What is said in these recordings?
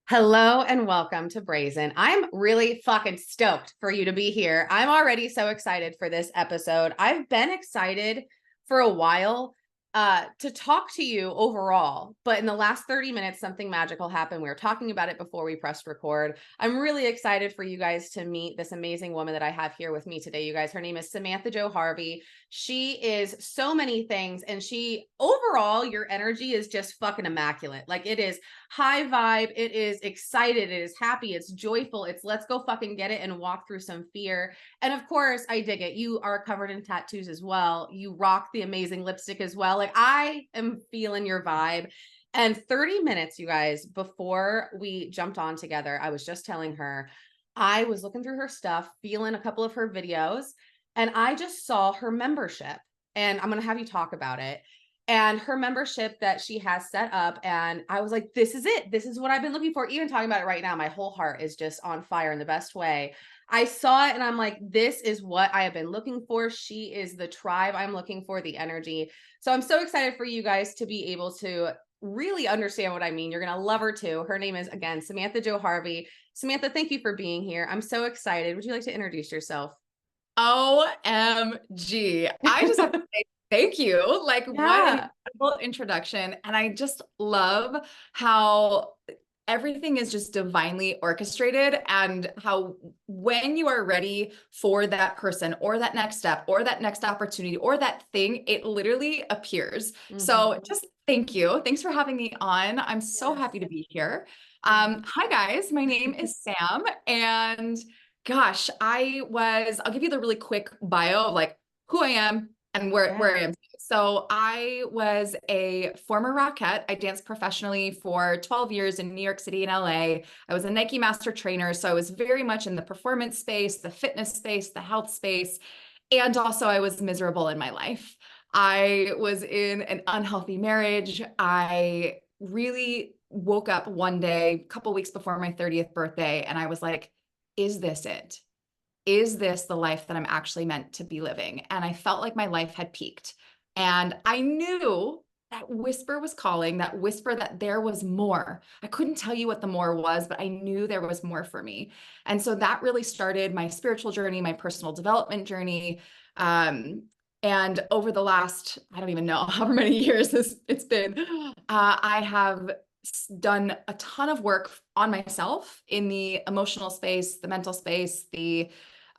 Hello and welcome to Brazen. I'm really fucking stoked for you to be here. I'm already so excited for this episode. I've been excited for a while to talk to you overall, but in the last 30 minutes, something magical happened. We were talking about it before we pressed record. I'm really excited for you guys to meet this amazing woman that I have here with me today, you guys. Her name is Samantha Jo Harvey. She is so many things, and overall, your energy is just fucking immaculate. Like, it is high vibe, it is excited, it is happy, it's joyful, it's let's go fucking get it and walk through some fear. And of course, I dig it. You are covered in tattoos as well. You rock the amazing lipstick as well. Like, I am feeling your vibe. And 30 minutes, you guys, before we jumped on together, I was just telling her, I was looking through her stuff, feeling a couple of her videos, and I just saw her membership. And I'm going to have you talk about it and her membership that she has set up. And I was like, this is it. This is what I've been looking for. Even talking about it right now, my whole heart is just on fire in the best way. I saw it and I'm like, this is what I have been looking for. She is the tribe I'm looking for, the energy. So I'm so excited for you guys to be able to really understand what I mean. You're going to love her too. Her name is, again, Samantha Jo Harvey. Samantha, thank you for being here. I'm so excited. Would you like to introduce yourself? OMG. I just have to say thank you. Like, what an Yeah. incredible introduction. And I just love how everything is just divinely orchestrated and how when you are ready for that person or that next step or that next opportunity or that thing, it literally appears. So Mhm. just thank you. Thanks for having me on. I'm so Yes. happy to be here. Yeah. Hi guys, my name is Sam and gosh, I'll give you the really quick bio of like who I am and where Yeah. I am. So I was a former Rockette. I danced professionally for 12 years in New York City and LA. I was a Nike master trainer. So I was very much in the performance space, the fitness space, the health space. And also I was miserable in my life. I was in an unhealthy marriage. I really woke up one day, a couple weeks before my 30th birthday, and I was like, is this it? Is this the life that I'm actually meant to be living? And I felt like my life had peaked. And I knew that whisper was calling, that whisper that there was more. I couldn't tell you what the more was, but I knew there was more for me. And so that really started my spiritual journey, my personal development journey. Um, and over the last, I don't even know however many years it's been, I have done a ton of work on myself in the emotional space, the mental space, the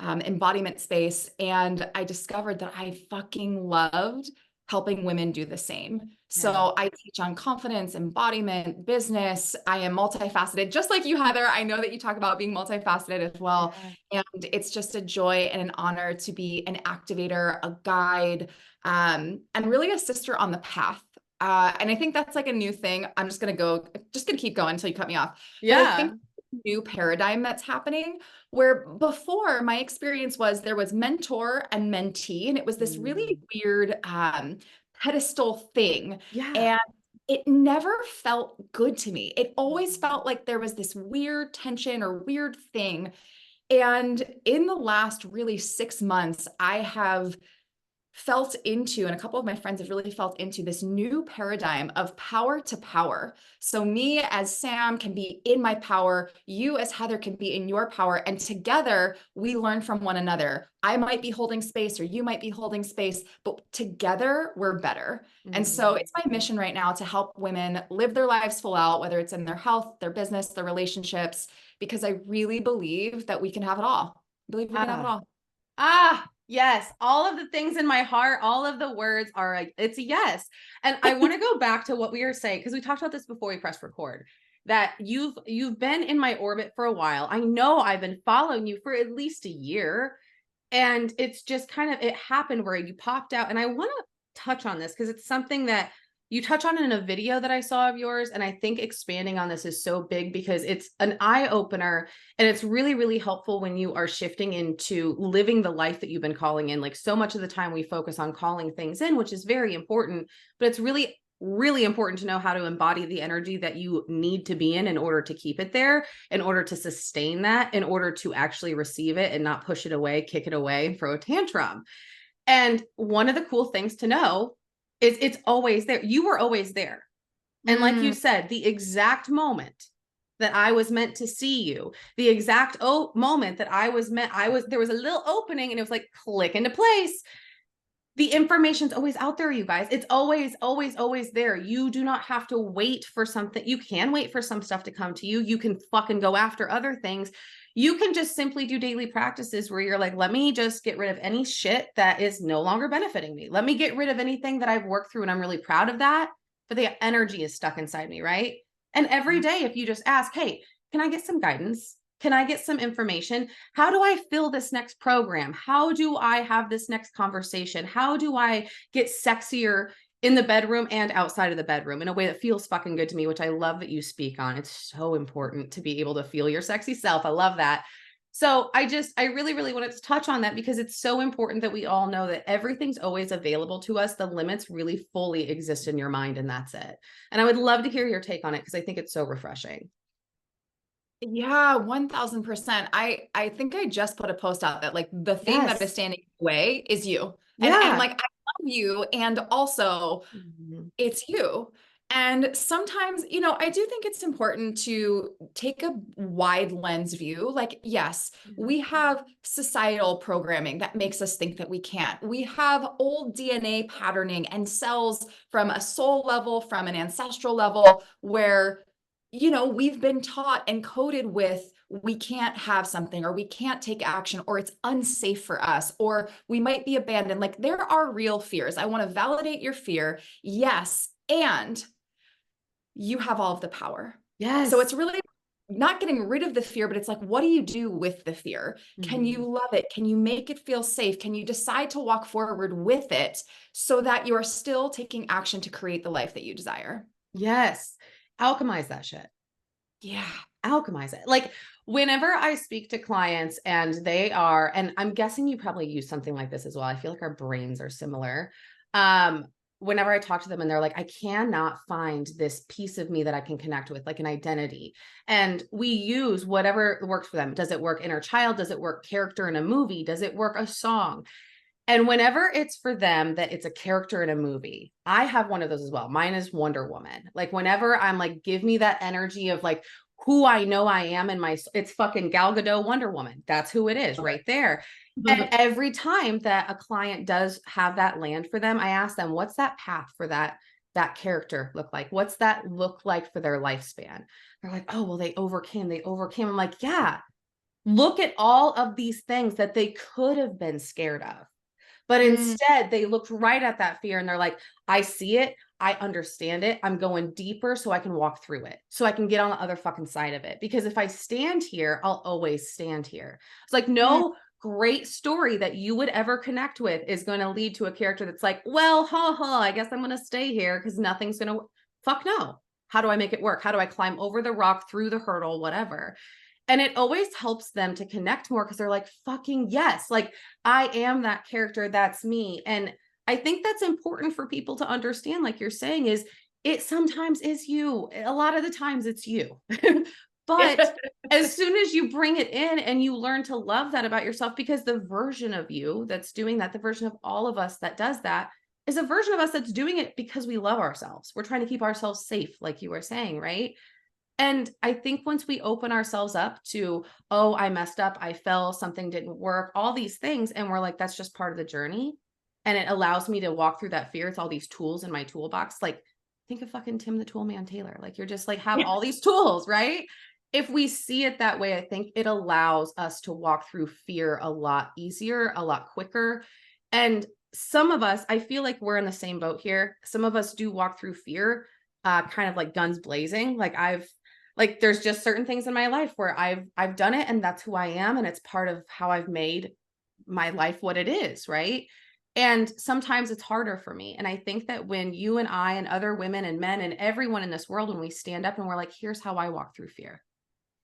embodiment space. And I discovered that I fucking loved helping women do the same. Yeah. So I teach on confidence, embodiment, business. I am multifaceted, just like you, Heather. I know that you talk about being multifaceted as well. Yeah. And it's just a joy and an honor to be an activator, a guide, and really a sister on the path. And I think that's like a new thing. I'm just gonna keep going until you cut me off. But I think Yeah. new paradigm that's happening where before my experience was there was mentor and mentee, and it was this really Mm. weird pedestal thing. Yeah. And it never felt good to me. It always felt like there was this weird tension or weird thing. And in the last really 6 months, I have felt into, and a couple of my friends have really felt into this new paradigm of power to power. So, me as Sam can be in my power, you as Heather can be in your power, and together we learn from one another. I might be holding space, or you might be holding space, but together we're better. And so, Mm. it's my mission right now to help women live their lives full out, whether it's in their health, their business, their relationships, because I really believe that we can have it all. I believe we can have it Ah. all. Yes. All of the things in my heart, all of the words are like, it's a yes. And I want to go back to what we were saying, because we talked about this before we pressed record, that you've been in my orbit for a while. I know I've been following you for at least a year. And it's just kind of, it happened where you popped out. And I want to touch on this because it's something that you touch on in a video that I saw of yours. And I think expanding on this is so big because it's an eye opener and it's really, really helpful when you are shifting into living the life that you've been calling in. Like, so much of the time we focus on calling things in, which is very important, but it's really, really important to know how to embody the energy that you need to be in order to keep it there, in order to sustain that, in order to actually receive it and not push it away, kick it away, throw a tantrum. And one of the cool things to know is it's always there. You were always there. And like you Mm, said, the exact moment that I was meant to see you, the exact moment that there was a little opening and it was like click into place. The information's always out there, you guys. It's always, always, always there. You do not have to wait for something. You can wait for some stuff to come to you. You can fucking go after other things. You can just simply do daily practices where you're like, let me just get rid of any shit that is no longer benefiting me. Let me get rid of anything that I've worked through and I'm really proud of that, but the energy is stuck inside me, right? And every day, if you just ask, hey, can I get some guidance? Can I get some information? How do I fill this next program? How do I have this next conversation? How do I get sexier in the bedroom and outside of the bedroom in a way that feels fucking good to me, which I love that you speak on. It's so important to be able to feel your sexy self. I love that. So I really, really wanted to touch on that because it's so important that we all know that everything's always available to us. The limits really fully exist in your mind, and that's it. And I would love to hear your take on it because I think it's so refreshing. Yeah, 1000%. I think I just put a post out that like the thing that is standing in the way is you. And Yeah. like I love you, and also Mhm. it's you. And sometimes, I do think it's important to take a wide lens view. Like, yes, we have societal programming that makes us think that we can't. We have old DNA patterning and cells from a soul level, from an ancestral level, where we've been taught and coded with we can't have something, or we can't take action, or it's unsafe for us, or we might be abandoned. Like, there are real fears. I want to validate your fear. Yes. And you have all of the power. Yes. So it's really not getting rid of the fear, but it's like, what do you do with the fear? Can you love it? Can you make it feel safe? Can you decide to walk forward with it so that you are still taking action to create the life that you desire? Yes. Alchemize that shit. Yeah. Alchemize it. Like whenever I speak to clients and they are, and I'm guessing you probably use something like this as well. I feel like our brains are similar. Whenever I talk to them and they're like, I cannot find this piece of me that I can connect with, like an identity. And we use whatever works for them. Does it work inner child? Does it work character in a movie? Does it work a song? And whenever it's for them that it's a character in a movie, I have one of those as well. Mine is Wonder Woman. Like whenever I'm like, give me that energy of like who I know I am in it's fucking Gal Gadot Wonder Woman. That's who it is right there. And every time that a client does have that land for them, I ask them, what's that path for that character look like? What's that look like for their lifespan? They're like, oh, well, they overcame. I'm like, yeah, look at all of these things that they could have been scared of. But instead, they looked right at that fear and they're like, I see it. I understand it. I'm going deeper so I can walk through it, so I can get on the other fucking side of it. Because if I stand here, I'll always stand here. It's like no great story that you would ever connect with is going to lead to a character that's like, well, I guess I'm going to stay here because nothing's going to, fuck no. How do I make it work? How do I climb over the rock, through the hurdle, whatever? And it always helps them to connect more because they're like, fucking yes, like I am that character. That's me. And I think that's important for people to understand, like you're saying, is it sometimes is you. A lot of the times it's you. But as soon as you bring it in and you learn to love that about yourself, because the version of you that's doing that, the version of all of us that does that, is a version of us that's doing it because we love ourselves. We're trying to keep ourselves safe, like you were saying, right? And I think once we open ourselves up to, oh, I messed up, I fell, something didn't work, all these things, and we're like, that's just part of the journey. And it allows me to walk through that fear. It's all these tools in my toolbox. Like, think of fucking Tim the Toolman Taylor. Like, you're just like, have all these tools, right? If we see it that way, I think it allows us to walk through fear a lot easier, a lot quicker. And some of us, I feel like we're in the same boat here. Some of us do walk through fear, kind of like guns blazing. Like there's just certain things in my life where I've done it and that's who I am and it's part of how I've made my life what it is, right? And sometimes it's harder for me. And I think that when you and I and other women and men and everyone in this world, when we stand up and we're like, here's how I walk through fear.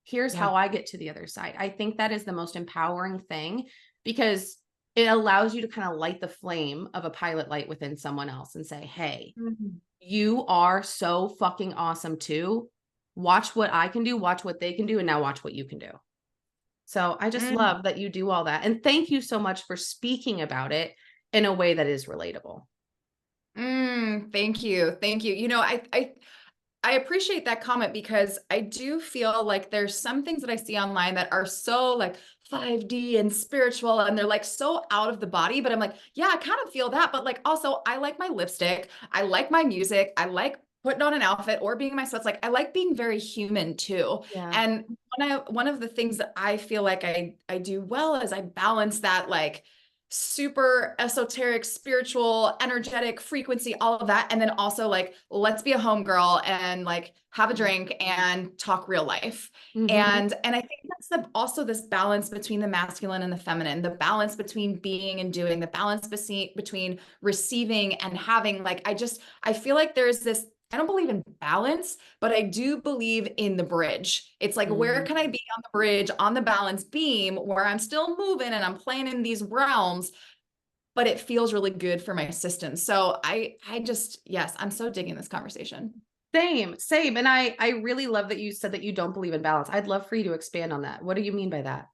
Here's how I get to the other side. I think that is the most empowering thing because it allows you to kind of light the flame of a pilot light within someone else and say, hey, you are so fucking awesome too. Watch what I can do, watch what they can do, and now watch what you can do. So I just love that you do all that. And thank you so much for speaking about it in a way that is relatable. Thank you. Thank you. I appreciate that comment because I do feel like there's some things that I see online that are so like 5D and spiritual and they're like so out of the body, but I'm like, yeah, I kind of feel that. But like also I like my lipstick, I like my music, I like putting on an outfit or being in my sweats. Like I like being very human too. Yeah. And one of the things that I feel like I do well is I balance that like super esoteric, spiritual, energetic frequency, all of that. And then also like, let's be a homegirl and like have a drink and talk real life. Mhm. And I think that's also this balance between the masculine and the feminine, the balance between being and doing, the balance between receiving and having. Like, I feel like there's this, I don't believe in balance, but I do believe in the bridge. It's like, where Mhm. can I be on the bridge, on the balance beam, where I'm still moving and I'm playing in these realms, but it feels really good for my system. So I just, yes, I'm so digging this conversation. Same, same. And I really love that you said that you don't believe in balance. I'd love for you to expand on that. What do you mean by that?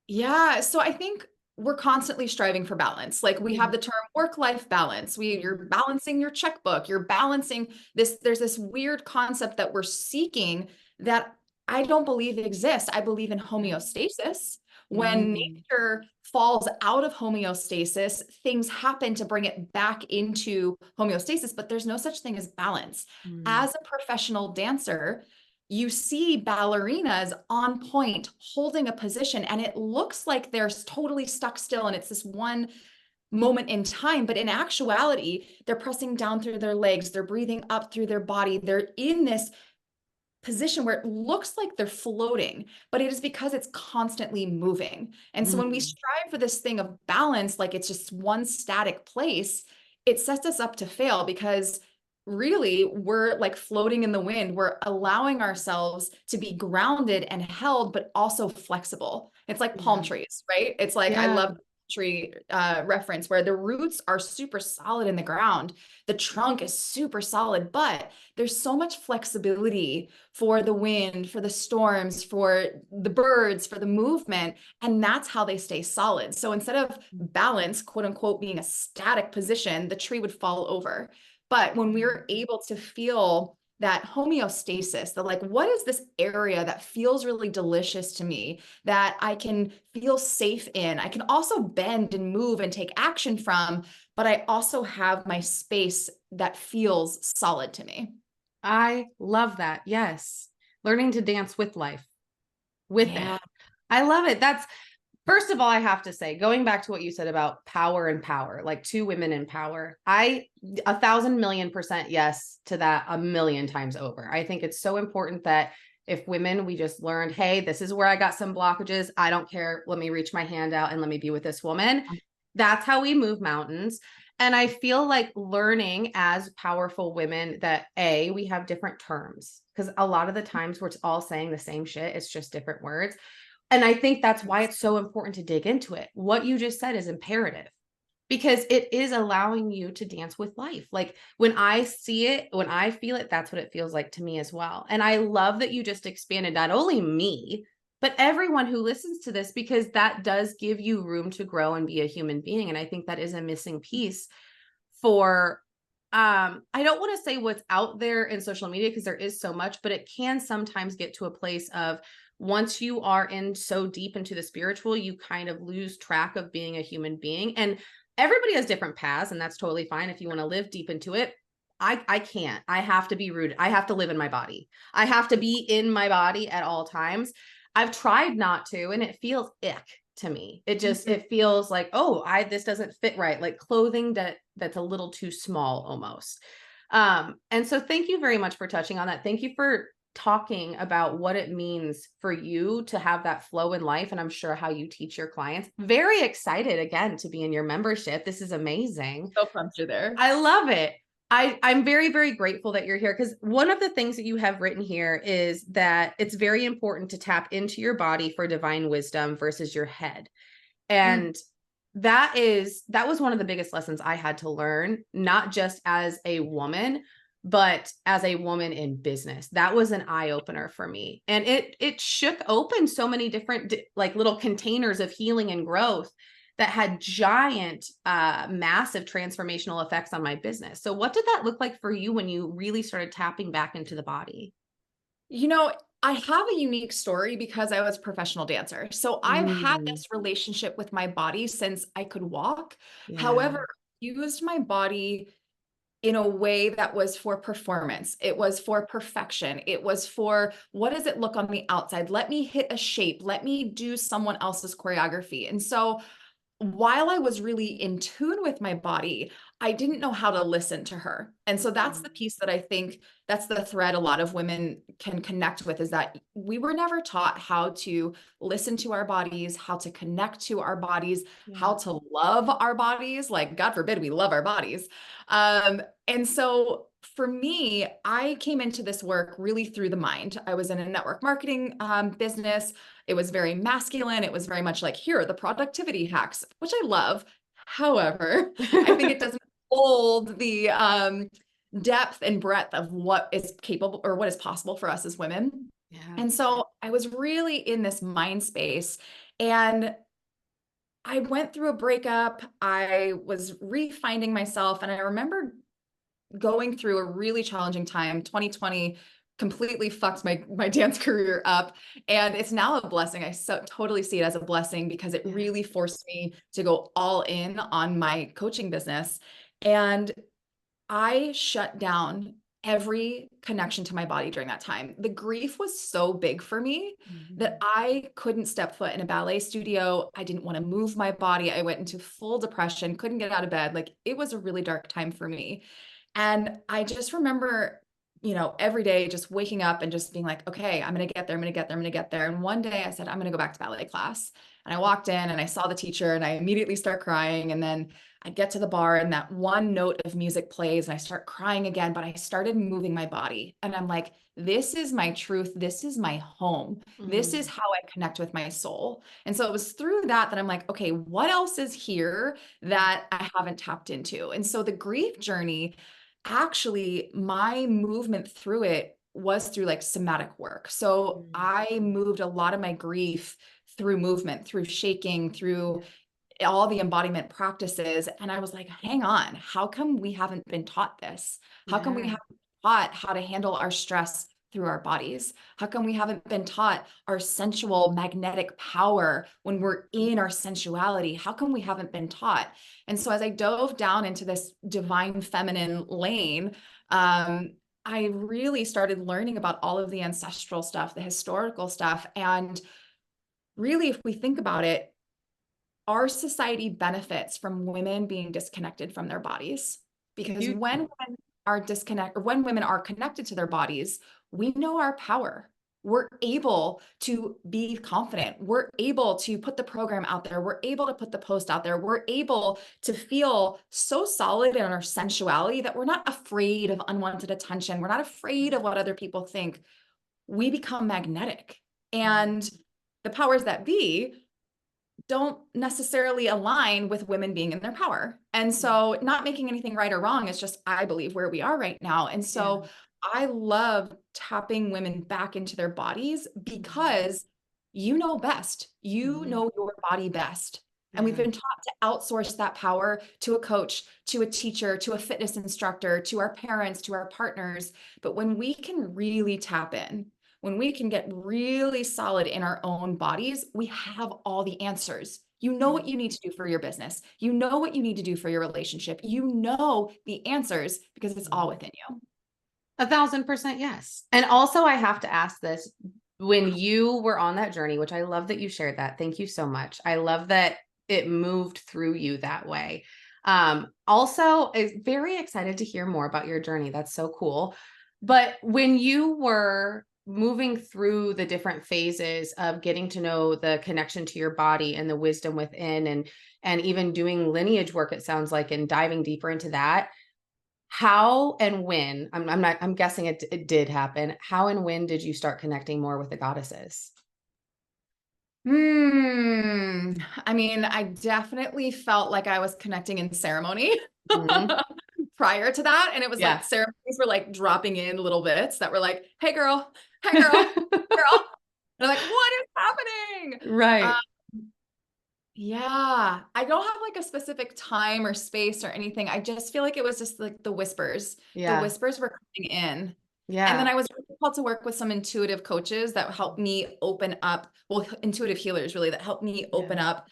Yeah. So I think we're constantly striving for balance. Like we have Mhm. the term work-life balance. You're balancing your checkbook. You're balancing this. There's this weird concept that we're seeking that I don't believe exists. I believe in homeostasis. When Mm. nature falls out of homeostasis, things happen to bring it back into homeostasis, but there's no such thing as balance. Mm. As a professional dancer, you see ballerinas on point holding a position and it looks like they're totally stuck still and it's this one moment in time, but in actuality they're pressing down through their legs, they're breathing up through their body, they're in this position where it looks like they're floating, but it is because it's constantly moving. And so when we Mm. strive for this thing of balance, like it's just one static place, it sets us up to fail because really we're like floating in the wind. We're allowing ourselves to be grounded and held, but also flexible. It's like palm Yeah. trees, right? It's like, I Yeah. love tree reference where the roots are super solid in the ground. The trunk is super solid, but there's so much flexibility for the wind, for the storms, for the birds, for the movement. And that's how they stay solid. So instead of balance, quote unquote, being a static position, the tree would fall over. But when we're able to feel that homeostasis, that like, what is this area that feels really delicious to me, that I can feel safe in? I can also bend and move and take action from, but I also have my space that feels solid to me. I love that. Yes. Learning to dance with life, with it. Yeah. I love it. That's First of all, I have to say, going back to what you said about power and power, like two women in power, I 1,000,000,000% yes to that a million times over. I think it's so important that if women, we just learned, hey, this is where I got some blockages. I don't care. Let me reach my hand out and let me be with this woman. That's how we move mountains. And I feel like learning as powerful women that we have different terms because a lot of the times we're all saying the same shit. It's just different words. And I think that's why it's so important to dig into it. What you just said is imperative because it is allowing you to dance with life. Like when I see it, when I feel it, that's what it feels like to me as well. And I love that you just expanded not only me, but everyone who listens to this, because that does give you room to grow and be a human being. And I think that is a missing piece for I don't want to say what's out there in social media because there is so much, but it can sometimes get to a place of once you are in so deep into the spiritual, you kind of lose track of being a human being. And everybody has different paths, and that's totally fine if you want to live deep into it. I can't. I have to be rooted. I have to live in my body. I have to be in my body at all times. I've tried not to, and it feels ick to me. It feels like, oh, I this doesn't fit right. Like clothing that's a little too small almost. And so thank you very much for touching on that. Thank you for talking about what it means for you to have that flow in life. And I'm sure how you teach your clients. Very excited again to be in your membership. This is amazing. So pumped you're there. I love it. I'm very, very grateful that you're here because one of the things that you have written here is that it's very important to tap into your body for divine wisdom versus your head. And that was one of the biggest lessons I had to learn, not just as a woman, but as a woman in business. That was an eye opener for me. And it shook open so many different like little containers of healing and growth that had giant, massive transformational effects on my business. So what did that look like for you when you really started tapping back into the body? You know, I have a unique story because I was a professional dancer. So I've had Mm, this relationship with my body since I could walk. yeah. However, I used my body in a way that was for performance. It was for perfection. It was for, what does it look on the outside? Let me hit a shape. Let me do someone else's choreography. And so while I was really in tune with my body, I didn't know how to listen to her. And so that's Mm, the piece that I think that's the thread a lot of women can connect with, is that we were never taught how to listen to our bodies, how to connect to our bodies, how yeah. to love our bodies. Like, God forbid we love our bodies. And so for me, I came into this work really through the mind. I was in a network marketing business. It was very masculine. It was very much like, here are the productivity hacks, which I love. However, I think it doesn't hold the depth and breadth of what is capable or what is possible for us as women. Yeah. And so I was really in this mind space, and I went through a breakup. I was refinding myself, and I remember going through a really challenging time. 2020 completely fucked my dance career up, and it's now a blessing. I so totally see it as a blessing because it Yeah. really forced me to go all in on my coaching business. And I shut down every connection to my body during that time. The grief was so big for me that Mhm. I couldn't step foot in a ballet studio. I didn't want to move my body. I went into full depression, couldn't get out of bed. Like, it was a really dark time for me. And I just remember, every day just waking up and just being like, okay, I'm going to get there. I'm going to get there. I'm going to get there. And one day I said, I'm going to go back to ballet class. And I walked in and I saw the teacher and I immediately start crying. And then I get to the bar and that one note of music plays and I start crying again, but I started moving my body. And I'm like, this is my truth. This is my home. This is Mm, how I connect with my soul. And so it was through that I'm like, okay, what else is here that I haven't tapped into? And so the grief journey, actually, my movement through it was through like somatic work. So mm, I moved a lot of my grief through movement, through shaking, through yeah. all the embodiment practices. And I was like, hang on, how come we haven't been taught this? How come we Yeah. haven't been taught how to handle our stress through our bodies? How come we haven't been taught our sensual magnetic power when we're in our sensuality? How come we haven't been taught? And so as I dove down into this divine feminine lane, I really started learning about all of the ancestral stuff, the historical stuff. And really, if we think about it, our society benefits from women being disconnected from their bodies, because You, when women are disconnected, or when women are connected to their bodies, we know our power. We're able to be confident. We're able to put the program out there. We're able to put the post out there. We're able to feel so solid in our sensuality that we're not afraid of unwanted attention. We're not afraid of what other people think. We become magnetic. And the powers that be don't necessarily align with women being in their power. And so, not making anything right or wrong, it's just, I believe, where we are right now. And yeah. so I love tapping women back into their bodies Mhm. because you know best. You Mhm. know your body best. And we've Yeah. been taught to outsource that power to a coach, to a teacher, to a fitness instructor, to our parents, to our partners. But when we can really tap in, when we can get really solid in our own bodies, we have all the answers. You know what Mm. you need to do for your business. You know what you need to do for your relationship. You know the answers because it's all within you. 1,000% yes. And also, I have to ask this, when you were on that journey, which I love that you shared that. Thank you so much. I love that it moved through you that way. Also, is very excited to hear more about your journey. That's so cool. But when you were moving through the different phases of getting to know the connection to your body and the wisdom within, and even doing lineage work, it sounds like, and diving deeper into that, how and when, I'm not, I'm guessing it did happen. How and when did you start connecting more with the goddesses? I mean, I definitely felt like I was connecting in ceremony Mhm. prior to that. And it was like Yeah. ceremonies were like dropping in little bits that were like, hey girl, girl. And I'm like, what is happening? Uh, Right. Yeah, I don't have like a specific time or space or anything. I just feel like it was just like the whispers. The Yeah. whispers were coming in. And then Yeah. I was able to work with some intuitive coaches that helped me open up, well, intuitive healers really, that helped me Yeah. open up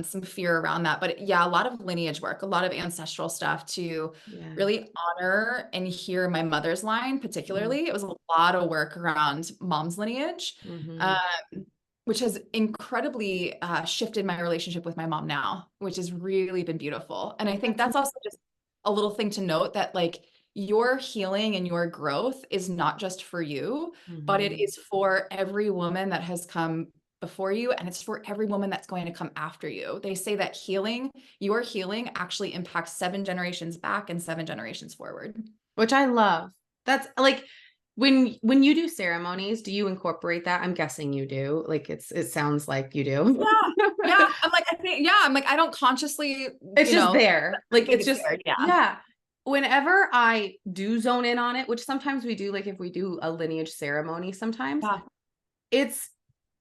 some fear around that. But yeah, a lot of lineage work, a lot of ancestral stuff to Yeah. really honor and hear my mother's line, Mm-hmm. particularly. It was a lot of work around mom's lineage. Mm-hmm. Um, which has incredibly shifted my relationship with my mom now, which has really been beautiful. And I think That's that's also just a little thing to note that like your healing and your growth is not just for you, but it mm-hmm. is for every woman that has come before you, and it's for every woman that's going to come after you. They say that healing, your healing actually impacts 7 generations back and 7 generations forward. Which I love. That's like when you do ceremonies, do you incorporate that? I'm guessing you do. Like it sounds like you do. Yeah. Yeah. I'm like, I think, yeah, I'm like, I don't consciously, It's just there. I Like think it's it's just there. Yeah. yeah. Whenever I do zone in on it, which sometimes we do, like if we do a lineage ceremony, sometimes Yeah. it's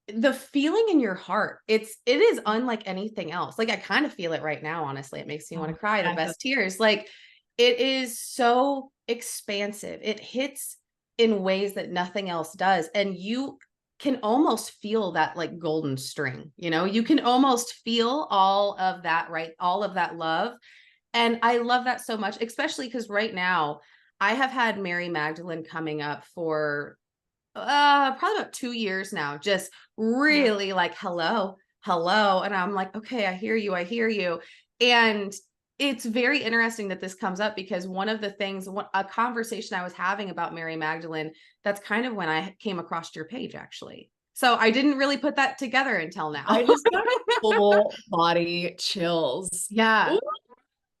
the feeling in your heart. It is unlike anything else. Like I kind of feel it right now, honestly. It makes me want to cry, the Yeah. best tears. Like it is so expansive. It hits in ways that nothing else does. And you can almost feel that like golden string, you can almost feel all of that, right? All of that love. And I love that so much, especially because right now I have had Mary Magdalene coming up for probably about 2 years now, just Yeah. really like, hello, hello. And I'm like, okay, I hear you. I hear you. And it's very interesting that this comes up because one of the things, a conversation I was having about Mary Magdalene, that's kind of when I came across your page, actually. So I didn't really put that together until now. I just got full body chills. Yeah,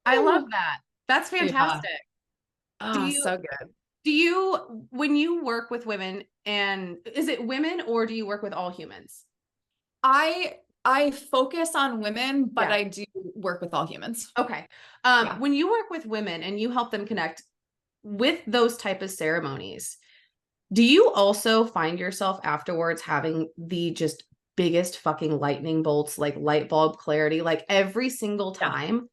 I love Ooh. that. That's Yeah. fantastic. Do Oh, you, so good. when you work with women, and is it women or do you work with all humans? I focus on women, but Yeah. I do work with all humans. Okay. Yeah. When you work with women and you help them connect with those type of ceremonies, do you also find yourself afterwards having the just biggest fucking lightning bolts, like light bulb clarity, like every single Yeah. time?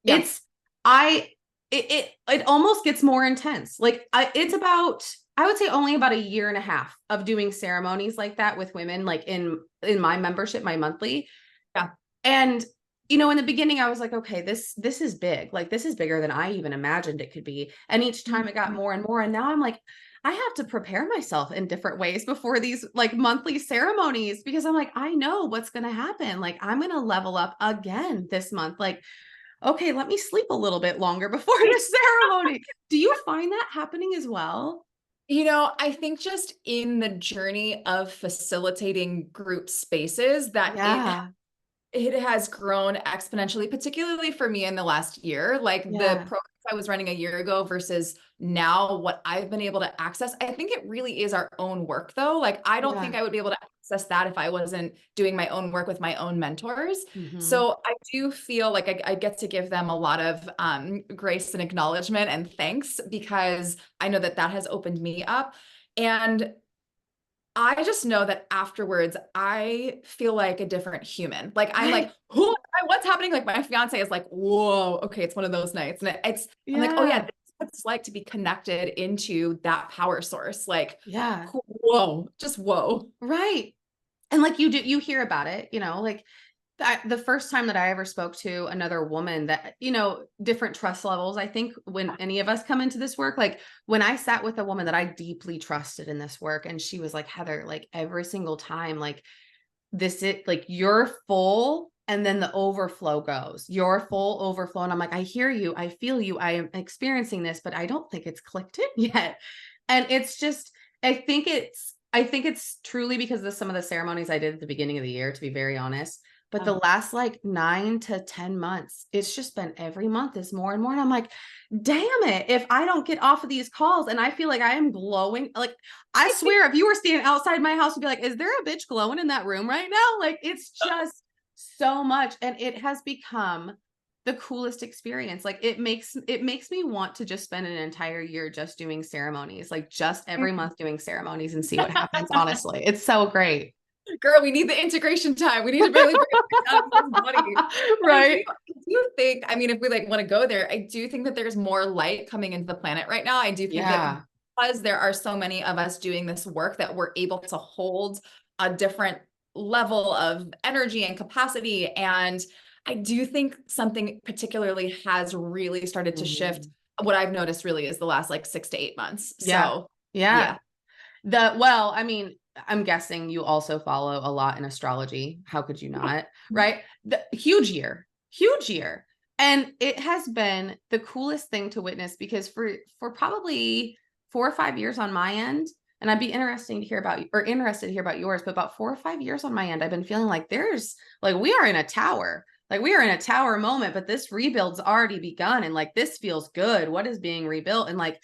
Yeah. It's I it almost gets more intense. Like it's about, I would say only about a year and a half of doing ceremonies like that with women, like in my membership, my monthly. Yeah. And in the beginning I was like, okay, this is big. Like this is bigger than I even imagined it could be. And each time it got Mhm. more and more. And now I'm like, I have to prepare myself in different ways before these like monthly ceremonies because I'm like, I know what's going to happen. Like I'm going to level up again this month. Like, okay, let me sleep a little bit longer before the ceremony. Do you find that happening as well? I think just in the journey of facilitating group spaces that Yeah. it has grown exponentially, particularly for me in the last year. Like the Yeah. programs I was running a year ago versus now what I've been able to access. I think it really is our own work though. Like I don't Yeah. think I would be able to access that if I wasn't doing my own work with my own mentors. Mm-hmm. So I do feel like I get to give them a lot of grace and acknowledgement and thanks because I know that that has opened me up. And I just know that afterwards, I feel like a different human. Like I'm like, Right. what's happening? Like my fiance is like, whoa, okay, it's one of those nights. And I'm like, oh yeah, Yeah. this is what it's like to be connected into that power source. Like, Yeah. whoa, just whoa. Right. And like you hear about it, like the first time that I ever spoke to another woman that, different trust levels, I think when any of us come into this work, like when I sat with a woman that I deeply trusted in this work, and she was like, Heather, like every single time, like this, it like you're full and then the overflow goes, your full overflow. And I'm like, I hear you. I feel you. I am experiencing this, but I don't think it's clicked in yet. And it's just, I think it's truly because of some of the ceremonies I did at the beginning of the year, to be very honest. But the last like 9 to 10 months, it's just been every month is more and more. And I'm like, damn it. If I don't get off of these calls and I feel like I am glowing, like I swear, if you were standing outside my house, you'd be like, is there a bitch glowing in that room right now? Like it's just so much. And it has become the coolest experience. Like it makes me want to just spend an entire year just doing ceremonies, like just every month doing ceremonies and see what happens. Honestly, it's so great. girl, we need the integration time. We need to really break it down to this body. Right. I do think, I mean, if we like want to go there, I do think that there's more light coming into the planet right now. I do think that because there are so many of us doing this work that we're able to hold a different level of energy and capacity. And I do think something particularly has really started to shift. What I've noticed really is the last like 6 to 8 months. So yeah. Well, I mean, I'm guessing you also follow a lot in astrology. How could you not? Right? The huge year. And it has been the coolest thing to witness because for probably 4 or 5 years on my end, and I'd be interested to hear about yours, but about 4 or 5 years on my end, I've been feeling like we are in a tower. Like we are in a tower moment, but this rebuild's already begun and like this feels good. What is being rebuilt? And like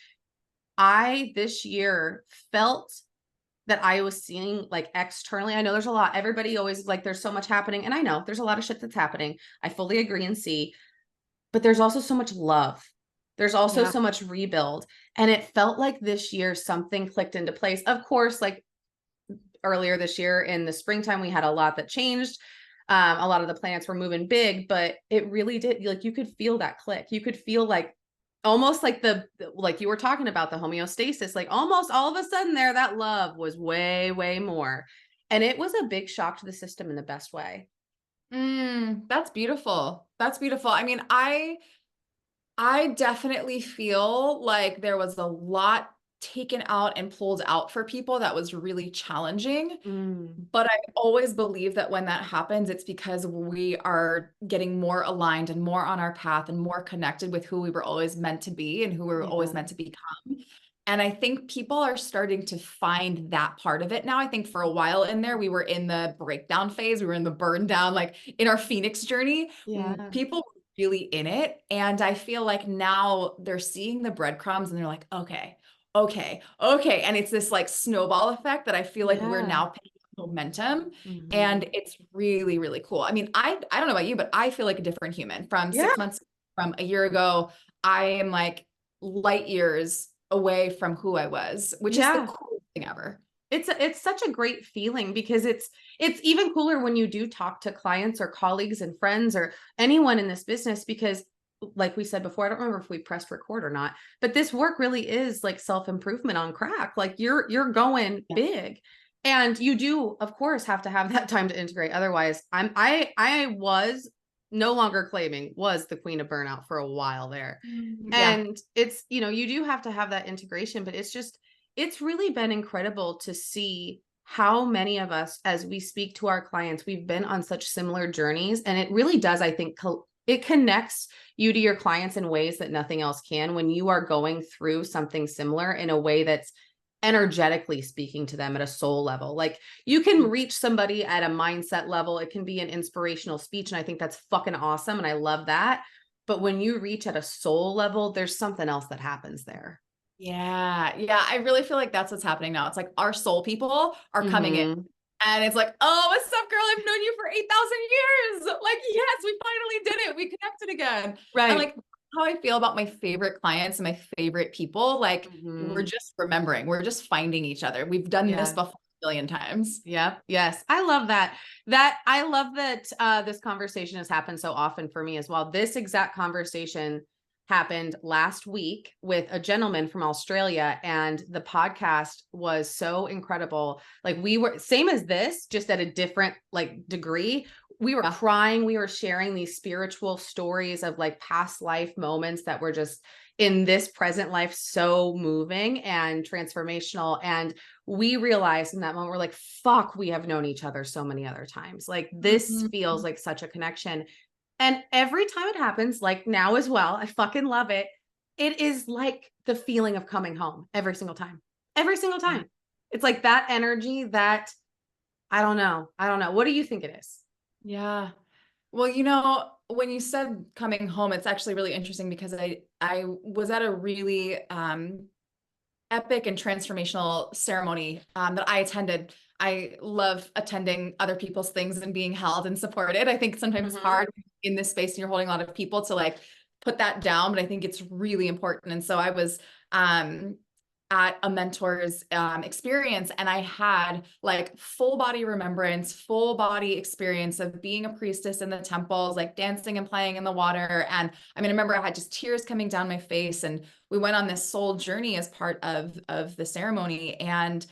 I this year felt that I was seeing like externally. I know there's a lot. Everybody always like there's so much happening. And I know there's a lot of shit that's happening. I fully agree and see, but there's also so much love. There's also so much rebuild. And it felt like this year something clicked into place. Of course, like earlier this year in the springtime, we had a lot that changed. A lot of the planets were moving big, but it really did. Like you could feel that click. You could feel like almost like like you were talking about the homeostasis, like almost all of a sudden there, that love was way, way more. And it was a big shock to the system in the best way. That's beautiful. That's beautiful. I mean, I definitely feel like there was a lot taken out and pulled out for people that was really challenging. But I always believe that when that happens, it's because we are getting more aligned and more on our path and more connected with who we were always meant to be and who we were always meant to become. And I think people are starting to find that part of it now. I think for a while in there, we were in the breakdown phase. We were in the burn down, like in our Phoenix journey. People were really in it. And I feel like now they're seeing the breadcrumbs and they're like, okay. And it's this like snowball effect that I feel like we're now picking up momentum. And it's really, really cool. I mean, I don't know about you, but I feel like a different human from 6 months, from a year ago. I am like light years away from who I was, which is the coolest thing ever. It's such a great feeling because it's even cooler when you do talk to clients or colleagues and friends or anyone in this business, because like we said before, I don't remember if we pressed record or not, but this work really is like self-improvement on crack. Like you're going big, and you do of course have to have that time to integrate. Otherwise I was no longer claiming was the queen of burnout for a while there. And it's, you do have to have that integration, but it's really been incredible to see how many of us, as we speak to our clients, we've been on such similar journeys. And it really does, I think, it connects you to your clients in ways that nothing else can when you are going through something similar in a way that's energetically speaking to them at a soul level. Like you can reach somebody at a mindset level. It can be an inspirational speech. And I think that's fucking awesome. And I love that. But when you reach at a soul level, there's something else that happens there. Yeah. I really feel like that's what's happening now. It's like our soul people are coming in. And it's like, oh, what's up, girl? I've known you for 8,000 years. Like, yes, we finally did it. We connected again. Right. And like how I feel about my favorite clients and my favorite people, like we're just remembering, we're just finding each other. We've done this before a billion times. Yep. Yes. I love that. I love that this conversation has happened so often for me as well. This exact conversation happened last week with a gentleman from Australia, and the podcast was so incredible. Like we were same as this, just at a different like degree. We were crying. We were sharing these spiritual stories of like past life moments that were just in this present life so moving and transformational. And we realized in that moment, we're like, fuck, we have known each other so many other times. Like this feels like such a connection. And every time it happens, like now as well, I fucking love it. It is like the feeling of coming home every single time. Every single time. It's like that energy that I don't know. What do you think it is? Yeah. Well, when you said coming home, it's actually really interesting because I was at a really epic and transformational ceremony that I attended. I love attending other people's things and being held and supported. I think sometimes it's hard in this space and you're holding a lot of people to like put that down, but I think it's really important. And so I was at a mentor's experience, and I had like full body remembrance, full body experience of being a priestess in the temples, like dancing and playing in the water. And I mean, I remember I had just tears coming down my face, and we went on this soul journey as part of the ceremony. And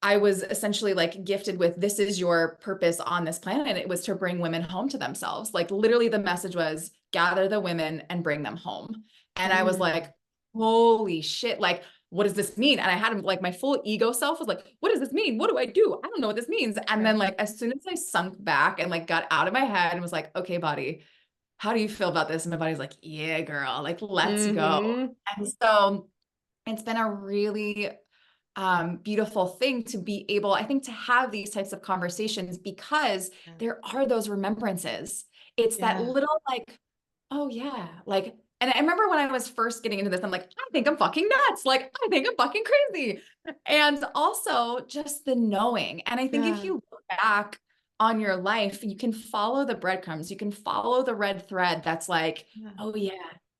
I was essentially like gifted with, this is your purpose on this planet. It was to bring women home to themselves. Like literally the message was gather the women and bring them home. And I was like, holy shit, like, what does this mean? And I had like my full ego self was like, what does this mean? What do I do? I don't know what this means. And then like, as soon as I sunk back and like got out of my head and was like, okay, body, how do you feel about this? And my body's like, yeah, girl, like, let's go. And so it's been a really beautiful thing to be able, I think, to have these types of conversations, because there are those remembrances. It's that little like, oh yeah, like, and I remember when I was first getting into this, I'm like, I think I'm fucking nuts. Like, I think I'm fucking crazy. And also just the knowing. And I think if you look back on your life, you can follow the breadcrumbs. You can follow the red thread that's like, oh yeah,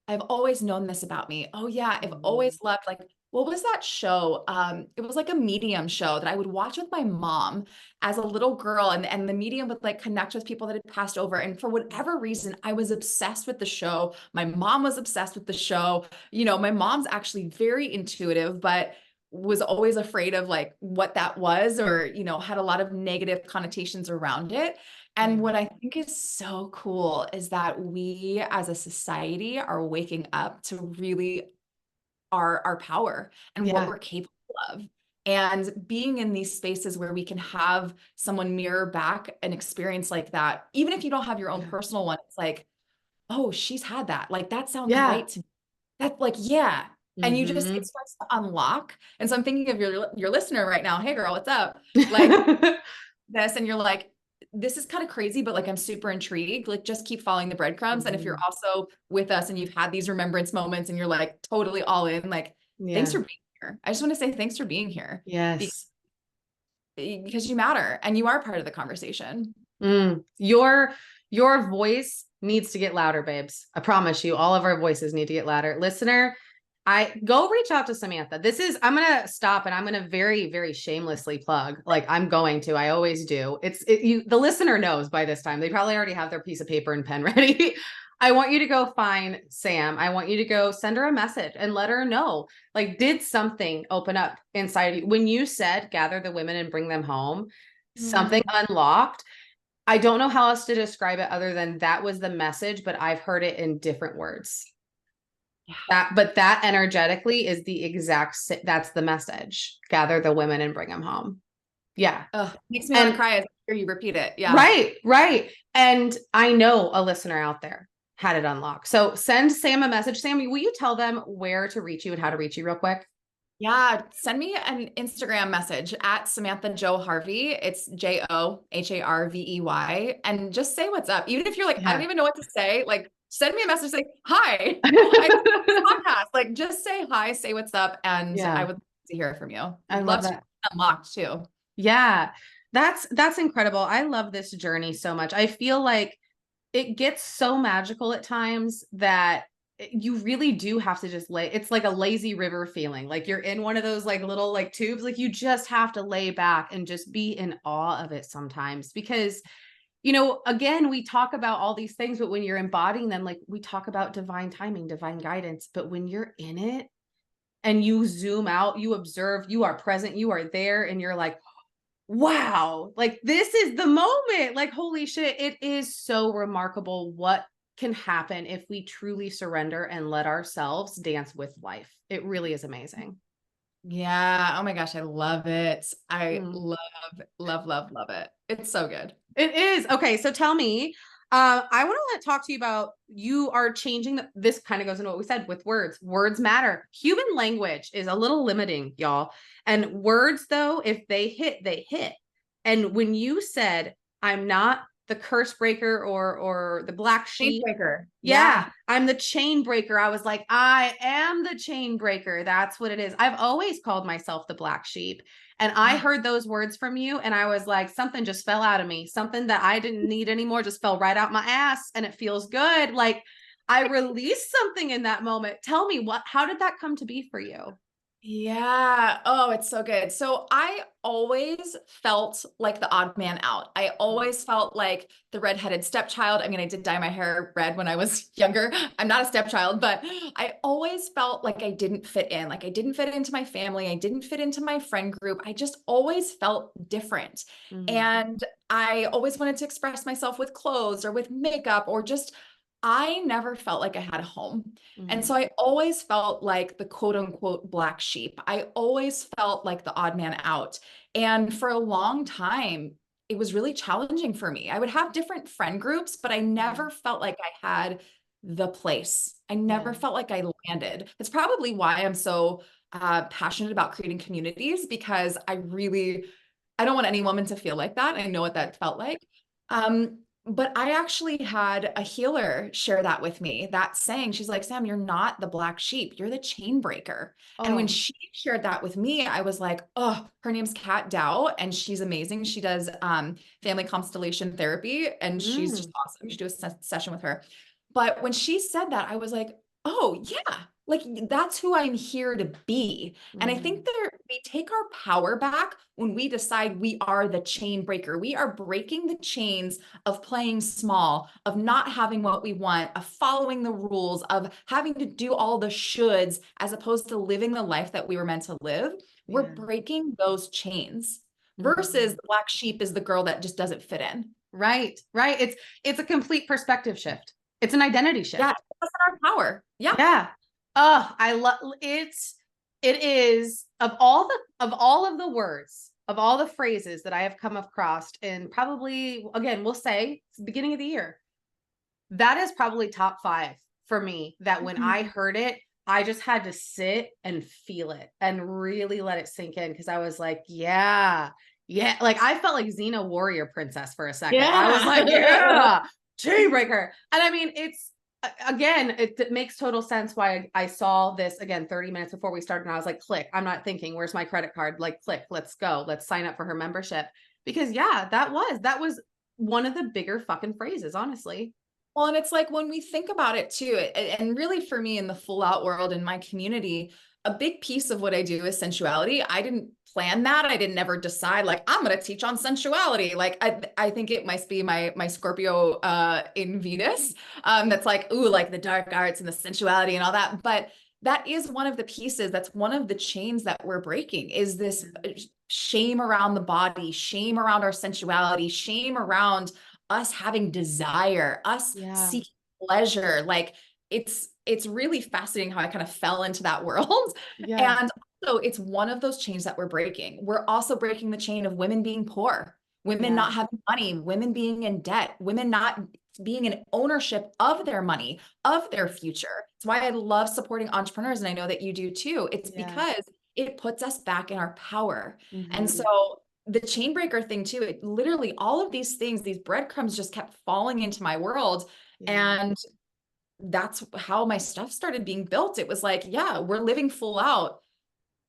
I've always known this about me. Oh yeah, I've always loved, like, what was that show? It was like a medium show that I would watch with my mom as a little girl, and the medium would like connect with people that had passed over. And for whatever reason, I was obsessed with the show. My mom was obsessed with the show. You know, my mom's actually very intuitive, but was always afraid of like what that was, or, you know, had a lot of negative connotations around it. And what I think is so cool is that we as a society are waking up to really our power and what we're capable of. And being in these spaces where we can have someone mirror back an experience like that, even if you don't have your own personal one, it's like, oh, she's had that. Like, that sounds right to me. That's like, yeah. And you just, it starts to unlock. And so I'm thinking of your listener right now. Hey girl, what's up? Like this, and you're like, this is kind of crazy, but like, I'm super intrigued. Like, just keep following the breadcrumbs. And if you're also with us and you've had these remembrance moments and you're like totally all in, like, thanks for being here. I just want to say thanks for being here. Yes. Because you matter and you are part of the conversation. Your voice needs to get louder, babes. I promise you, all of our voices need to get louder. Listener, I go reach out to Samantha. I'm going to stop and I'm going to very, very shamelessly plug. Like, I'm going to, I always do. The listener knows by this time. They probably already have their piece of paper and pen ready. I want you to go find Sam. I want you to go send her a message and let her know, like, did something open up inside of you? When you said, gather the women and bring them home, something unlocked. I don't know how else to describe it other than that was the message, but I've heard it in different words. But that energetically is the exact, that's the message. Gather the women and bring them home. Yeah. Makes me want to cry as I hear you repeat it. Yeah. Right. And I know a listener out there had it unlocked. So send Sam a message. Sam, will you tell them where to reach you and how to reach you real quick? Yeah, send me an Instagram message at Samantha Jo Harvey. It's JoHarvey, and just say what's up. Even if you're like, I don't even know what to say, like, send me a message, say hi. Podcast. Like, just say hi, say what's up, and I would love to hear from you. I love that. Unlocked too. Yeah, that's incredible. I love this journey so much. I feel like it gets so magical at times that you really do have to just it's like a lazy river feeling. Like, you're in one of those like little like tubes, like you just have to lay back and just be in awe of it sometimes, because, you know, again, we talk about all these things, but when you're embodying them, like we talk about divine timing, divine guidance, but when you're in it and you zoom out, you observe, you are present, you are there, and you're like, wow, like this is the moment. Like, holy shit, it is so remarkable what can happen if we truly surrender and let ourselves dance with life. It really is amazing. Yeah. Oh my gosh, I love it. I love it. It's so good. It is. Okay, so tell me, I want to talk to you about, you are changing this kind of goes into what we said with words. Words matter. Human language is a little limiting, y'all. And words, though, if they hit, they hit. And when you said, I'm not the curse breaker or the black sheep. Chainbreaker. Yeah, I'm the chain breaker. I was like, I am the chain breaker. That's what it is. I've always called myself the black sheep. And I heard those words from you and I was like, something just fell out of me. Something that I didn't need anymore just fell right out my ass, and it feels good. Like, I released something in that moment. Tell me, how did that come to be for you? Yeah. Oh, it's so good. So I always felt like the odd man out. I always felt like the redheaded stepchild. I mean, I did dye my hair red when I was younger. I'm not a stepchild, but I always felt like I didn't fit in. Like I didn't fit into my family. I didn't fit into my friend group. I just always felt different. Mm-hmm. And I always wanted to express myself with clothes or with makeup or just, I never felt like I had a home. And Mm-hmm. so I always felt like the quote unquote black sheep. I always felt like the odd man out. And for a long time, it was really challenging for me. I would have different friend groups, but I Yeah. never felt like I had the place. I never Yeah. felt like I landed. It's probably why I'm so passionate about creating communities because I don't want any woman to feel like that. I know what that felt like. But I actually had a healer share that with me, that saying, she's like, Sam, you're not the black sheep, you're the chain breaker. And when Oh. she shared that with me, I was like, oh, her name's Kat Dow, and she's amazing. She does family constellation therapy, and she's just Mm. awesome. You should do a session with her. But when she said that, I was like, oh, yeah, like that's who I'm here to be. And I Mm. think that we take our power back when we decide we are the chain breaker. We are breaking the chains of playing small, of not having what we want, of following the rules, of having to do all the shoulds as opposed to living the life that we were meant to live. We're Yeah. breaking those chains versus Mhm. the black sheep is the girl that just doesn't fit in. Right. Right. It's a complete perspective shift. It's an identity Yeah, shift. that's our power. Yeah. Yeah. Oh, I love it is of all of the words, of all the phrases that I have come across, and probably again, we'll say it's the beginning of the year. That is probably top 5 for me, that when I Mhm. heard it, I just had to sit and feel it and really let it sink in, because I was like, yeah, yeah. Like I felt like Xena warrior princess for a second. I was like, Yeah. yeah, Chainbreaker. And I mean, it's again, it makes total sense why I saw this again 30 minutes before we started. And I was like, click. I'm not thinking, where's my credit card? Like, click, let's go. Let's sign up for her membership. Because yeah, that was one of the bigger fucking phrases, honestly. Well, and it's like when we think about it too, and really for me in the full out world in my community, a big piece of what I do is sensuality. I didn't plan that. I didn't ever decide like I'm going to teach on sensuality. Like I think it might be my Scorpio in Venus. That's like, ooh, like the dark arts and the sensuality and all that. But that is one of the pieces, that's one of the chains that we're breaking, is this shame around the body, shame around our sensuality, shame around us having desire, us Yeah. seeking pleasure. Like it's really fascinating how I kind of fell into that world. Yeah. And also it's one of those chains that we're breaking. We're also breaking the chain of women being poor, women Yeah. not having money, women being in debt, women not being in ownership of their money, of their future. It's why I love supporting entrepreneurs. And I know that you do too. It's Yeah. because it puts us back in our power. And so Mhm. the chain breaker thing too, it literally all of these things, these breadcrumbs just kept falling into my world. Yeah. And that's how my stuff started being built. It was like, yeah, we're living full out,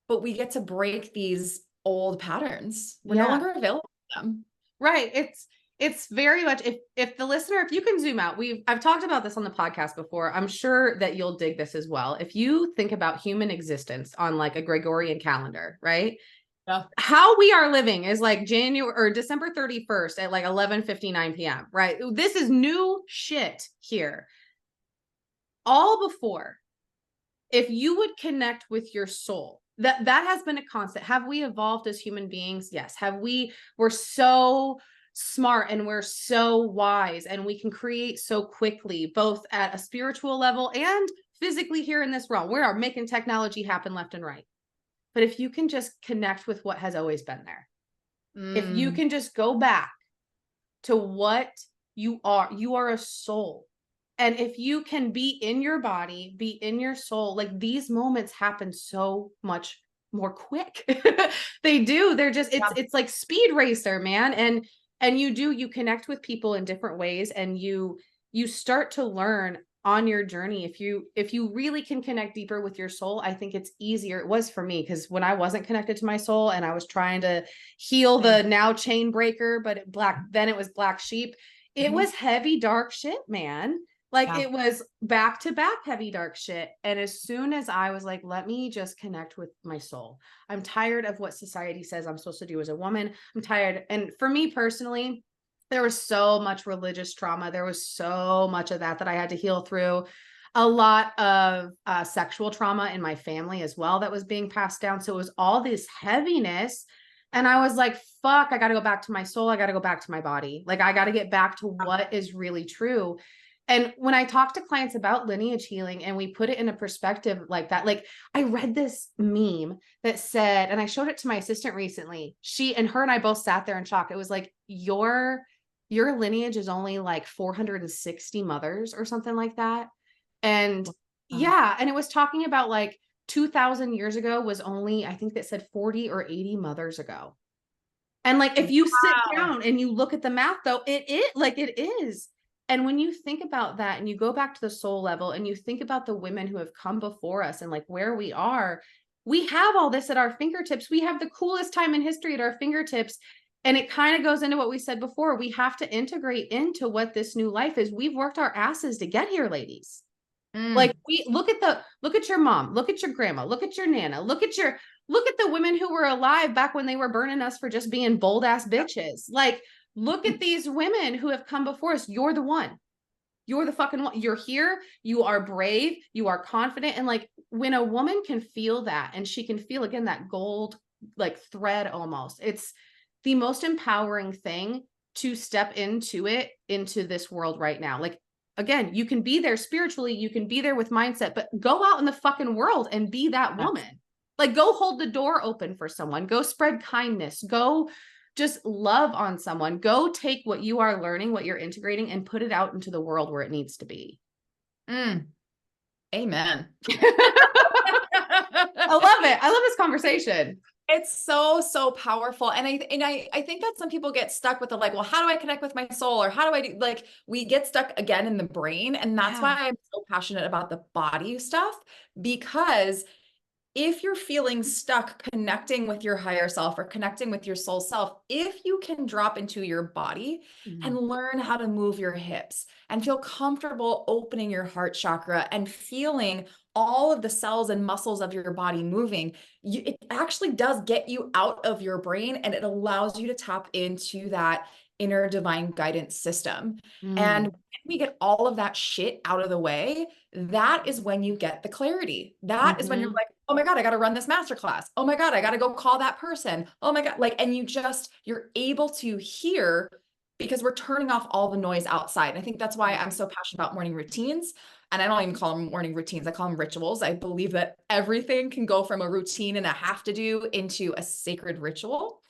but we get to break these old patterns. We're no Yeah. longer available to them. Right. It's very much, if the listener, if you can zoom out, I've talked about this on the podcast before. I'm sure that you'll dig this as well. If you think about human existence on like a Gregorian calendar, right? Yeah. How we are living is like January or December 31st at like 11:59 p.m., right? This is new shit here. All before, if you would connect with your soul, that has been a constant. Have we evolved as human beings? Yes. We're so smart and we're so wise and we can create so quickly, both at a spiritual level and physically here in this realm. We are making technology happen left and right. But if you can just connect with what has always been there, if you Mm, can just go back to what you are a soul. And if you can be in your body, be in your soul, like these moments happen so much more quick. They do. They're just yeah. it's like speed racer, man. And you connect with people in different ways, and you start to learn on your journey. If you really can connect deeper with your soul, I think it's easier. It was for me, because when I wasn't connected to my soul and I was trying to heal Same. the now chain breaker, but then it was black sheep. It Mhm. was heavy, dark shit, man. Like Yeah. it was back to back heavy, dark shit. And as soon as I was like, let me just connect with my soul. I'm tired of what society says I'm supposed to do as a woman. I'm tired. And for me personally, there was so much religious trauma. There was so much of that I had to heal through. A lot of sexual trauma in my family as well that was being passed down. So it was all this heaviness. And I was like, fuck, I got to go back to my soul. I got to go back to my body. Like, I got to get back to what is really true. And when I talk to clients about lineage healing and we put it in a perspective like that, like I read this meme that said, and I showed it to my assistant recently, she and her and I both sat there in shock. It was like, your lineage is only like 460 mothers or something like that. And yeah, and it was talking about like 2000 years ago was only, I think that said 40 or 80 mothers ago. And like, if you sit down and you look at the math though, it is. And when you think about that and you go back to the soul level and you think about the women who have come before us and like where we are, we have all this at our fingertips. We have the coolest time in history at our fingertips. And it kind of goes into what we said before. We have to integrate into what this new life is. We've worked our asses to get here, ladies. Like we look at your mom, look at your grandma, look at your nana, look at the women who were alive back when they were burning us for just being bold ass bitches. Like, look at these women who have come before us. You're the one. You're the fucking one. You're here. You are brave. You are confident. And like when a woman can feel that and she can feel again that gold like thread almost, it's the most empowering thing to step into this world right now. Like, again, you can be there spiritually, you can be there with mindset, but go out in the fucking world and be that woman. Like, go hold the door open for someone, go spread kindness, go just love on someone, go take what you are learning, what you're integrating, and put it out into the world where it needs to be. Amen. I love it. I love this conversation. It's so, so powerful. And I think that some people get stuck with the like, well, how do I connect with my soul? Or how do I do, like, we get stuck again in the brain. And that's why I'm so passionate about the body stuff, because if you're feeling stuck connecting with your higher self or connecting with your soul self, if you can drop into your body and learn how to move your hips and feel comfortable opening your heart chakra and feeling all of the cells and muscles of your body moving, it actually does get you out of your brain and it allows you to tap into that inner divine guidance system. And when we get all of that shit out of the way, that is when you get the clarity. That is when you're like, oh my God, I got to run this masterclass. Oh my God, I got to go call that person. Oh my God. Like, and you're able to hear because we're turning off all the noise outside. And I think that's why I'm so passionate about morning routines. And I don't even call them morning routines. I call them rituals. I believe that everything can go from a routine and a have to do into a sacred ritual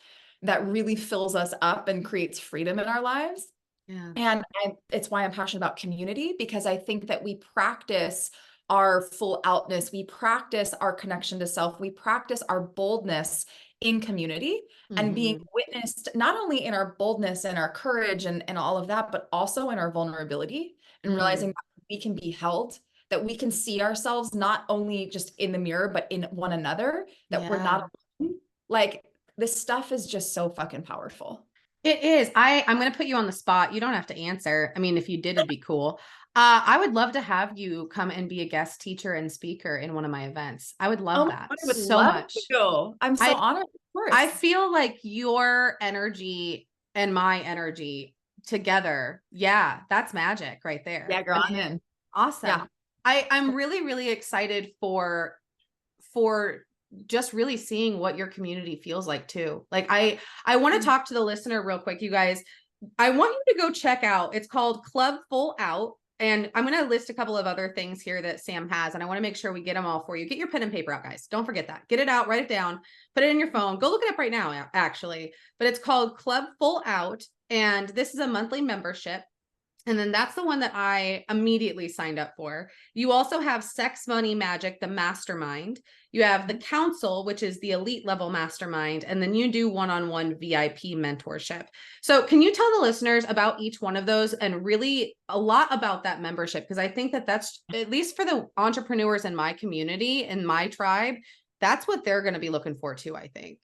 that really fills us up and creates freedom in our lives. Yeah. And it's why I'm passionate about community, because I think that we practice our full outness. We practice our connection to self. We practice our boldness in community and being witnessed, not only in our boldness and our courage and all of that, but also in our vulnerability and realizing that we can be held, that we can see ourselves not only just in the mirror, but in one another, that we're not alone. Like, this stuff is just so fucking powerful. It is. I'm going to put you on the spot. You don't have to answer. I mean, if you did, it'd be cool. I would love to have you come and be a guest teacher and speaker in one of my events. I would love that I would so love much. to. I'm so honored. Of course. I feel like your energy and my energy together. Yeah, that's magic right there. Yeah, girl, I'm in. Awesome. Yeah. I'm really, really excited for just really seeing what your community feels like too. Like I want to talk to the listener real quick, you guys. I want you to go check out. It's called Club Full Out. And I'm going to list a couple of other things here that Sam has. And I want to make sure we get them all for you. Get your pen and paper out, guys. Don't forget that. Get it out, write it down, put it in your phone. Go look it up right now, actually. But it's called Club Full Out. And this is a monthly membership. And then that's the one that I immediately signed up for. You also have Sex, Money, Magic, the mastermind. You have the council, which is the elite level mastermind. And then you do one-on-one VIP mentorship. So can you tell the listeners about each one of those and really a lot about that membership? Because I think that that's, at least for the entrepreneurs in my community, in my tribe, that's what they're going to be looking for too, I think.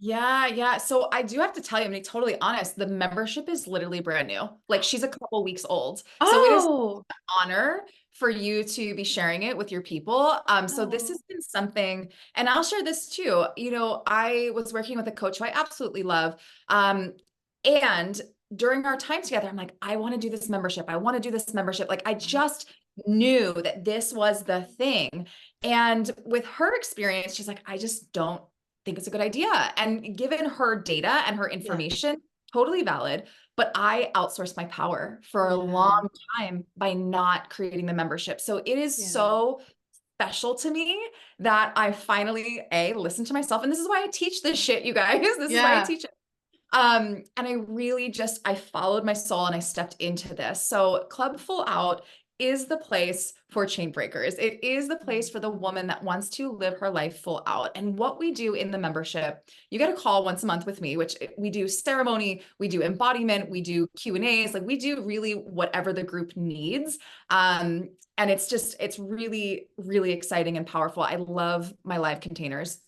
Yeah, yeah. So I do have to tell you, I'm gonna be totally honest, the membership is literally brand new. Like she's a couple weeks old. So it is Oh, an honor for you to be sharing it with your people. So this oh, has been something, and I'll share this too. You know, I was working with a coach who I absolutely love. And during our time together, I'm like, I want to do this membership. I want to do this membership. Like I just knew that this was the thing. And with her experience, she's like, I just don't think it's a good idea. And given her data and her yeah, information, totally valid. But I outsourced my power for a yeah, long time by not creating the membership. So it is yeah, so special to me that I finally listened to myself. And this is why I teach this shit, you guys. This is why I yeah. teach it. And I really just, I followed my soul and I stepped into this. So Club Full Out is the place for chain breakers. It is the place for the woman that wants to live her life full out. And what we do in the membership, you get a call once a month with me, which we do ceremony, we do embodiment, we do Q&As, like we do really whatever the group needs. And it's just, it's really, really exciting and powerful. I love my live containers.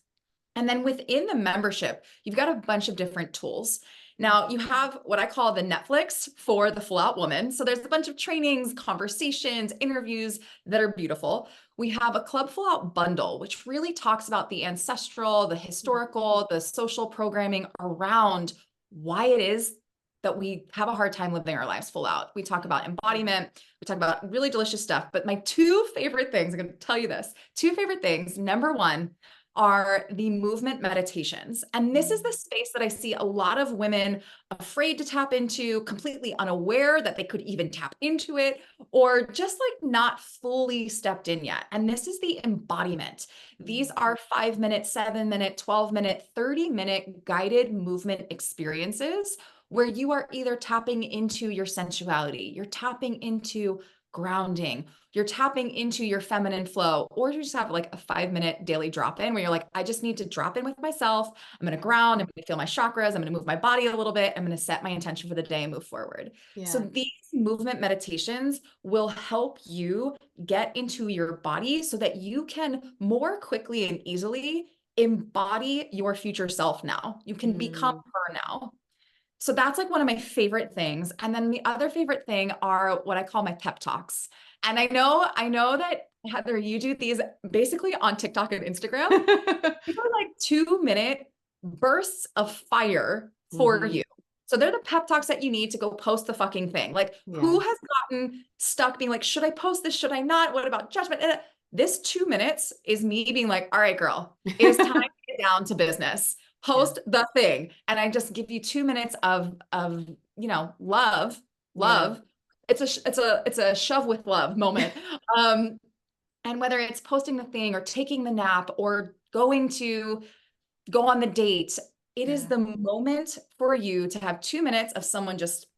And then within the membership, you've got a bunch of different tools. Now, you have what I call the Netflix for the full out woman. So there's a bunch of trainings, conversations, interviews that are beautiful. We have a Club Full Out bundle, which really talks about the ancestral, the historical, the social programming around why it is that we have a hard time living our lives full out. We talk about embodiment, we talk about really delicious stuff. But my two favorite things, I'm going to tell you this, two favorite things. Number one, are the movement meditations. And this is the space that I see a lot of women afraid to tap into, completely unaware that they could even tap into it, or just like not fully stepped in yet. And this is the embodiment. These are 5-minute, 7-minute, 12-minute, 30-minute guided movement experiences where you are either tapping into your sensuality, you're tapping into grounding, you're tapping into your feminine flow, or you just have like a 5-minute daily drop in where you're like, I just need to drop in with myself. I'm going to ground. I'm going to feel my chakras. I'm going to move my body a little bit. I'm going to set my intention for the day and move forward. So Yeah. these movement meditations will help you get into your body so that you can more quickly and easily embody your future self now. You can become Mm. her now. So that's like one of my favorite things. And then the other favorite thing are what I call my pep talks. And I know that Heather, you do these basically on TikTok and Instagram. These are like 2-minute bursts of fire for Mhm. you. So they're the pep talks that you need to go post the fucking thing. Like Yeah. who has gotten stuck being like, should I post this? Should I not? What about judgment? And this 2 minutes is me being like, all right, girl, it is time to get down to business. Yeah. Post the thing. And I just give you 2 minutes of, love, Yeah. love. It's a shove with love moment. Um, and whether it's posting the thing or taking the nap or going to go on the date, it is Yeah. the moment for you to have 2 minutes of someone just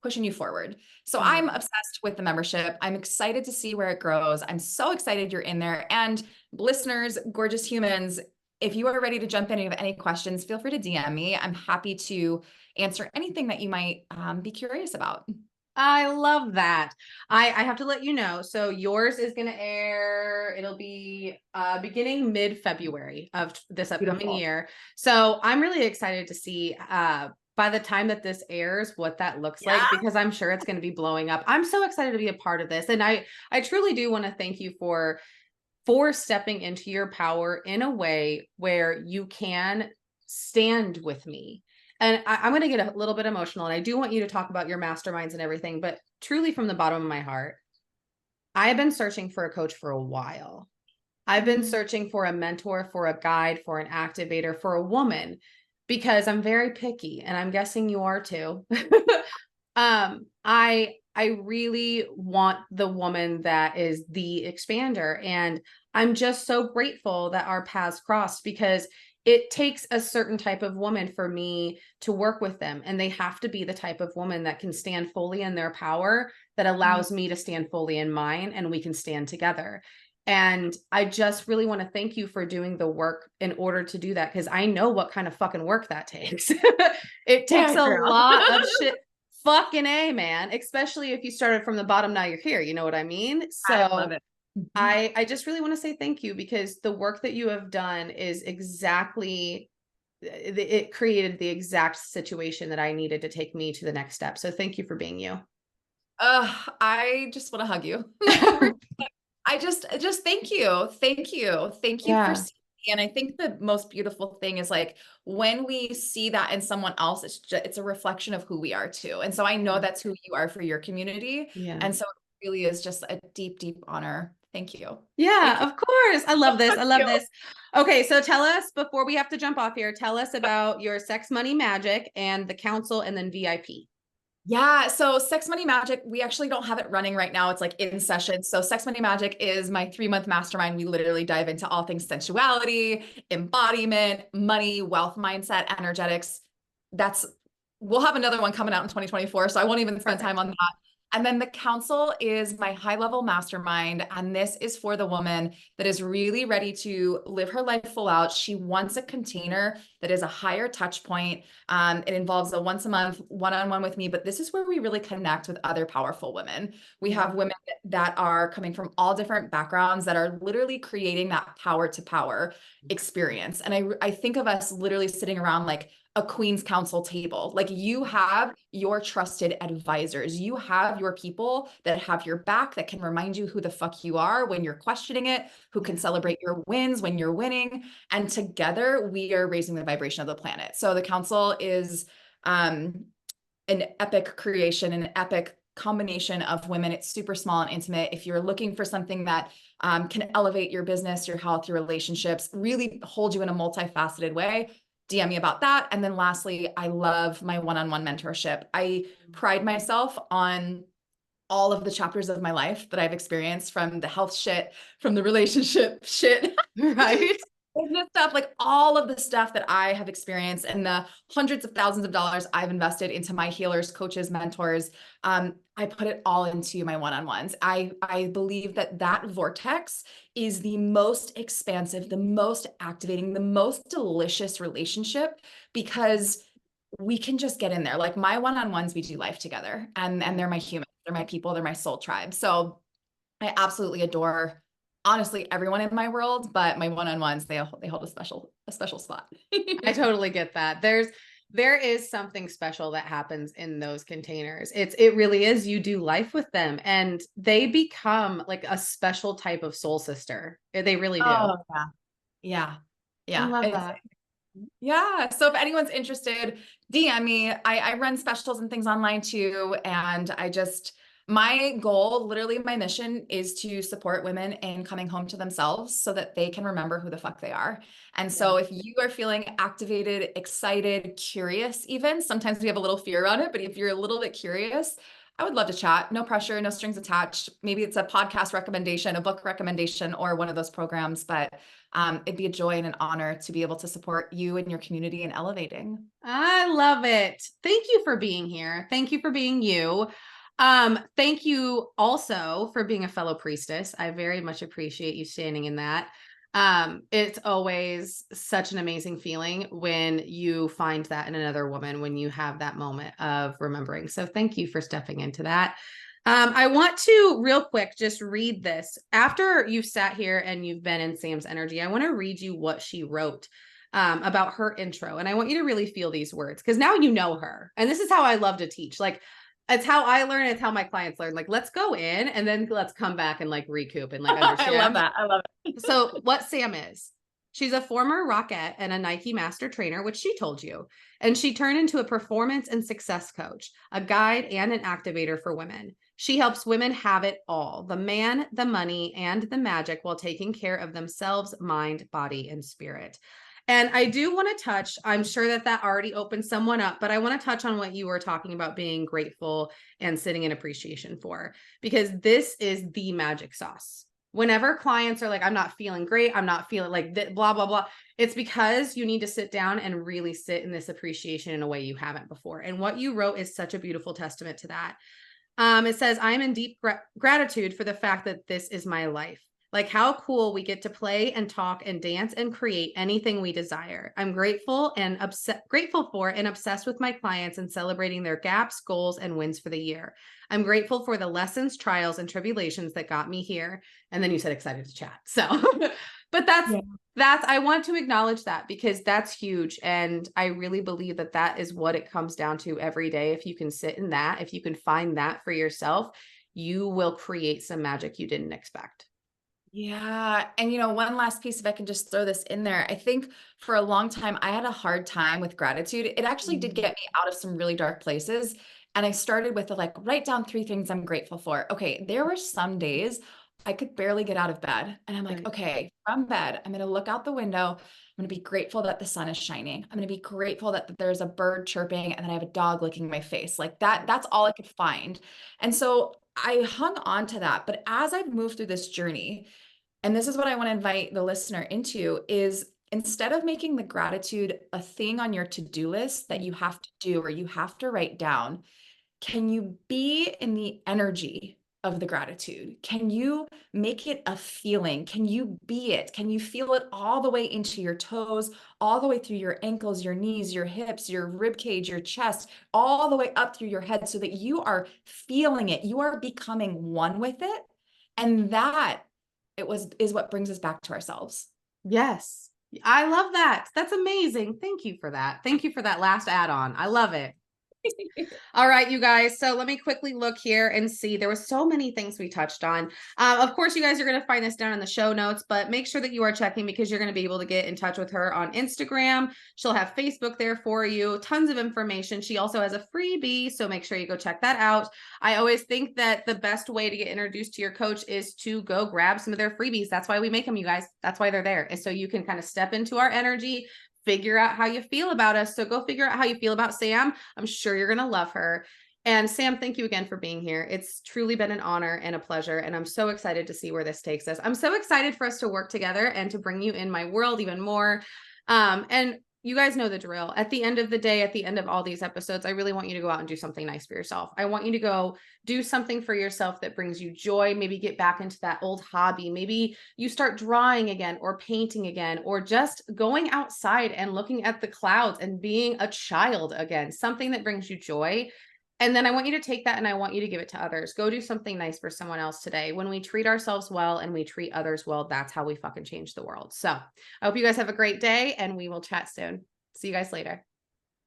pushing you forward. So Yeah. I'm obsessed with the membership. I'm excited to see where it grows. I'm so excited you're in there. And listeners, gorgeous humans, if you are ready to jump in and you have any questions, feel free to DM me. I'm happy to answer anything that you might be curious about. I love that. I have to let you know. So yours is going to air. It'll be beginning mid-February of this upcoming Beautiful. year. So I'm really excited to see by the time that this airs what that looks like, Yeah. because I'm sure it's going to be blowing up. I'm so excited to be a part of this. And I truly do want to thank you for stepping into your power in a way where you can stand with me. And I'm going to get a little bit emotional, and I do want you to talk about your masterminds and everything, but truly from the bottom of my heart, I have been searching for a coach for a while. I've been Mm. searching for a mentor, for a guide, for an activator, for a woman, because I'm very picky, and I'm guessing you are too. I really want the woman that is the expander, and I'm just so grateful that our paths crossed, because it takes a certain type of woman for me to work with them, and they have to be the type of woman that can stand fully in their power, that Mm. allows me to stand fully in mine, and we can stand together. And I just really want to thank you for doing the work in order to do that, because I know what kind of fucking work that takes. It takes Yeah, a girl. lot of shit. Fucking A, man. Especially if you started from the bottom, now you're here. You know what I mean? I love So it. Mhm. I just really want to say thank you, because the work that you have done is exactly it created the exact situation that I needed to take me to the next step. So thank you for being you. I just want to hug you. I just thank you. Thank you. Thank you for Yeah. seeing me. And I think the most beautiful thing is like when we see that in someone else, it's a reflection of who we are too. And so I know that's who you are for your community. Yeah. And so it really is just a deep, deep honor. Thank you. Yeah, Thank you. of course. I love this. I Thank love you. this. Okay, so tell us before we have to jump off here, tell us about your Sex Money Magic and the council and then VIP. Yeah. So Sex Money Magic, we actually don't have it running right now. It's like in session. So Sex Money Magic is my 3-month mastermind. We literally dive into all things sensuality, embodiment, money, wealth mindset, energetics. We'll have another one coming out in 2024. So I won't even spend time on that. And then the council is my high level mastermind. And this is for the woman that is really ready to live her life full out. She wants a container that is a higher touch point. It involves a once a month one-on-one with me, but this is where we really connect with other powerful women. We have women that are coming from all different backgrounds that are literally creating that power to power experience. And I think of us literally sitting around like a Queen's Council table. Like you have your trusted advisors. You have your people that have your back, that can remind you who the fuck you are when you're questioning it, who can celebrate your wins when you're winning. And together we are raising the vibration of the planet. So the council is an epic creation, an epic combination of women. It's super small and intimate. If you're looking for something that can elevate your business, your health, your relationships, really hold you in a multifaceted way, DM me about that. And then lastly, I love my one-on-one mentorship. I pride myself on all of the chapters of my life that I've experienced, from the health shit, from the relationship shit, Right. business stuff, like all of the stuff that I have experienced and the hundreds of thousands of dollars I've invested into my healers, coaches, mentors. I put it all into my one-on-ones. I believe that vortex is the most expansive, the most activating, the most delicious relationship, because we can just get in there. Like my one-on-ones, we do life together, and they're my humans, they're my people, they're my soul tribe. So I absolutely adore, honestly, everyone in my world, but my one-on-ones, they hold a special spot. I totally get that. There is something special that happens in those containers. It really is. You do life with them and they become like a special type of soul sister. They really do. Oh, yeah. Yeah. I Yeah. love that. Yeah. So if anyone's interested, DM me. I run specials and things online too. And my goal, literally my mission, is to support women in coming home to themselves so that they can remember who the fuck they are. And so if you are feeling activated, excited, curious, even sometimes we have a little fear around it, but if you're a little bit curious, I would love to chat. No pressure, no strings attached. Maybe it's a podcast recommendation, a book recommendation, or one of those programs, but it'd be a joy and an honor to be able to support you and your community in elevating. I love it. Thank you for being here. Thank you for being you. Thank you also for being a fellow priestess. I very much appreciate you standing in that. It's always such an amazing feeling when you find that in another woman, when you have that moment of remembering. So thank you for stepping into that. I want to real quick just read this. After you've sat here and you've been in Sam's energy, I want to read you what she wrote about her intro. And I want you to really feel these words, because now you know her. And this is how I love to teach. Like, it's how I learn. It's how my clients learn. Like, let's go in and then let's come back and like recoup and like understand. I love that. I love it. So what Sam is, she's a former Rockette and a Nike master trainer, which she told you. And she turned into a performance and success coach, a guide and an activator for women. She helps women have it all: the man, the money, and the magic, while taking care of themselves, mind, body, and spirit. And I do want to touch, I'm sure that already opened someone up, but I want to touch on what you were talking about being grateful and sitting in appreciation for, because this is the magic sauce. Whenever clients are like, I'm not feeling great, I'm not feeling like blah, blah, blah, it's because you need to sit down and really sit in this appreciation in a way you haven't before. And what you wrote is such a beautiful testament to that. It says, I am in deep gratitude for the fact that this is my life. Like, how cool we get to play and talk and dance and create anything we desire. I'm grateful for and obsessed with my clients and celebrating their gaps, goals, and wins for the year. I'm grateful for the lessons, trials, and tribulations that got me here. And then you said excited to chat. So But I want to acknowledge that because that's huge. And I really believe that that is what it comes down to every day. If you can sit in that, if you can find that for yourself, you will create some magic you didn't expect. Yeah. And one last piece, if I can just throw this in there, I think for a long time, I had a hard time with gratitude. It actually did get me out of some really dark places. And I started with write down 3 things I'm grateful for. Okay. There were some days I could barely get out of bed. And I'm like, Right. okay, from bed, I'm going to look out the window. I'm going to be grateful that the sun is shining. I'm going to be grateful that there's a bird chirping and then I have a dog licking my face. Like that's all I could find. And so I hung on to that. But as I've moved through this journey, and this is what I want to invite the listener into, is instead of making the gratitude a thing on your to-do list that you have to do or you have to write down, can you be in the energy of the gratitude? Can you make it a feeling? Can you be it? Can you feel it all the way into your toes, all the way through your ankles, your knees, your hips, your rib cage, your chest, all the way up through your head so that you are feeling it. You are becoming one with it. And that is what brings us back to ourselves. Yes. I love that. That's amazing. Thank you for that. Thank you for that last add-on. I love it. All right, you guys. So let me quickly look here and see. There was so many things we touched on. Of course, you guys are going to find this down in the show notes, but make sure that you are checking because you're going to be able to get in touch with her on Instagram. She'll have Facebook there for you. Tons of information. She also has a freebie, so make sure you go check that out. I always think that the best way to get introduced to your coach is to go grab some of their freebies. That's why we make them, you guys. That's why they're there. And so you can kind of step into our energy, figure out how you feel about us. So go figure out how you feel about Sam. I'm sure you're going to love her. And Sam, thank you again for being here. It's truly been an honor and a pleasure. And I'm so excited to see where this takes us. I'm so excited for us to work together and to bring you in my world even more. And you guys know the drill. At the end of the day, at the end of all these episodes, I really want you to go out and do something nice for yourself. I want you to go do something for yourself that brings you joy. Maybe get back into that old hobby. Maybe you start drawing again or painting again, or just going outside and looking at the clouds and being a child again, something that brings you joy. And then I want you to take that and I want you to give it to others. Go do something nice for someone else today. When we treat ourselves well and we treat others well, that's how we fucking change the world. So I hope you guys have a great day and we will chat soon. See you guys later.